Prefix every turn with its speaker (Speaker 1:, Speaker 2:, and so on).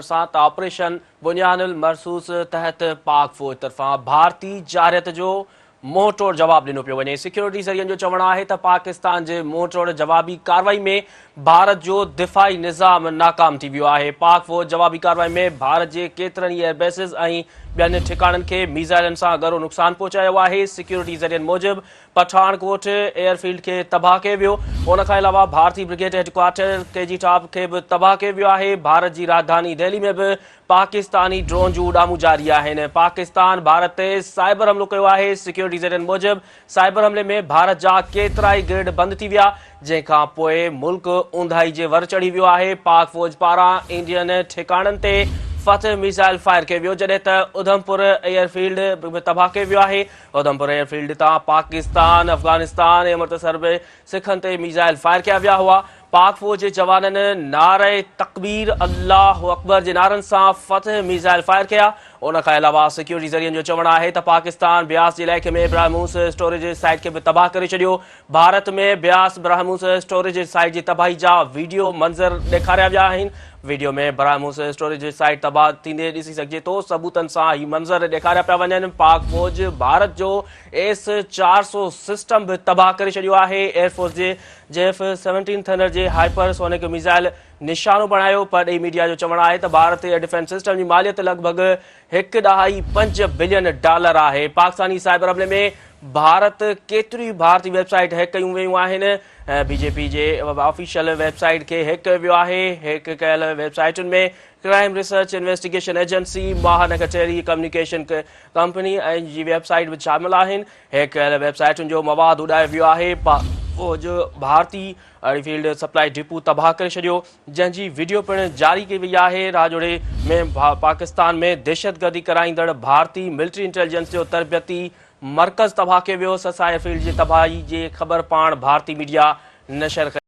Speaker 1: साथ ऑपरेशन बुनियानुल मरसूस तहत पाक फौज तरफां भारतीय जारियत जो मुंह तोड़ जवाब ॾिनो पियो वञे। सिक्योरिटी ज़रियनि जो चवणु आहे त पाकिस्तान जे मुंह तोड़ जवाबी कार्रवाई में भारत जो दिफ़ाई निज़ाम नाकाम थी वियो आहे। पाक फौज जवाबी कार्रवाई में भारत जे केतिरनि ई एयरबेसिस ऐं ॿियनि ठिकाणनि खे मीज़ाइलनि सां गहरो नुक़सानु पहुचायो आहे। सिक्योरिटी ज़रियनि मूजिबि पठानकोट एयरफील्ड खे तबाह कयो वियो। उन खां अलावा भारतीय ब्रिगेड हेडक्वार्टर केजी टॉप खे बि तबाह कयो वियो आहे। भारत जी राजधानी दिल्ली में बि पाकिस्तानी ड्रोन जूं उॾामूं जारी आहिनि। पाकिस्तान भारत ते साइबर हमलो कयो आहे। सिक्योरिटी ज़रियनि मूजिबि साइबर हमले में भारत जा केतिरा ई ग्रिड बंदि थी विया, जंहिंखां पोइ मुल्क ऊंधाई जे वर चढ़ी वियो आहे। पाक फौज पारां इंडियन ठिकाणनि ते फतह मिसाइल फायर कयो वियो, जॾहिं त उधमपुर एयरफील्ड बि तबाह कयो वियो आहे। उधमपुर एयरफील्ड तां पाकिस्तान, अफ़गानिस्तान ऐं अमृतसर में सिखनि ते मिसाइल फायर कया विया हुआ। पाक फौज जे जवाननि नारे तकबीर अल्लाह अकबर जे नारनि सां फतह मिसाइल फायर कया। उन खां अलावा सिक्योरिटी ज़रियनि जो चवणु आहे त पाकिस्तान ब्यास जे इलाइक़े में ब्रह्मोस स्टोरेज साइट खे बि तबाह करे छॾियो। भारत में ब्यास ब्रह्मोस स्टोरेज साइट जी तबाही जा वीडियो मंज़र ॾेखारिया विया आहिनि। वीडियो में ब्रह्मोस स्टोरेज साइट तबाह थींदे ॾिसी सघिजे थो। सबूतनि सां ही मंज़र ॾेखारिया पिया वञनि। पाक फौज भारत जो S-400 सिस्टम बि तबाह करे छॾियो आहे। एयरफोर्स जे JF-17 थंडर जे हाइपरसोनिक मिसाइल निशानो बणायो, पर ॾेई मीडिया जो चवणु आहे त भारतीय डिफेंस सिस्टम जी मालियत लॻभॻि $1.5 बिलियन आहे। पाकिस्तानी साइबर हमले में भारत केतिरियूं भारतीय वेबसाइट हैक कयूं वयूं आहिनि। BJP जे ऑफिशियल वेबसाइट खे हैक कयो वियो आहे। हैक कयल वेबसाइटुनि में क्राइम रिसर्च इन्वेस्टिगेशन एजेंसी, महानगरचेरी कम्युनिकेशन कंपनी ऐं जी वेबसाइट बि शामिल आहिनि। हैक कयल वेबसाइटुनि जो मवाद उॾायो वियो आहे। फौज भारतीय एयरफील्ड सप्लाई डिपो तबाह करे छॾियो, जंहिंजी वीडियो पिणु जारी कई वई आहे। राजौड़े में पाकिस्तान में दहशतगर्दी कराईंदड़ भारतीय मिलिट्री इंटेलिजेंस जो तरबियती मर्कज़ तबाह कयो वियो। ससा एयरफील्ड जी तबाही जी ख़बर पाण भारतीय मीडिया नशर कई।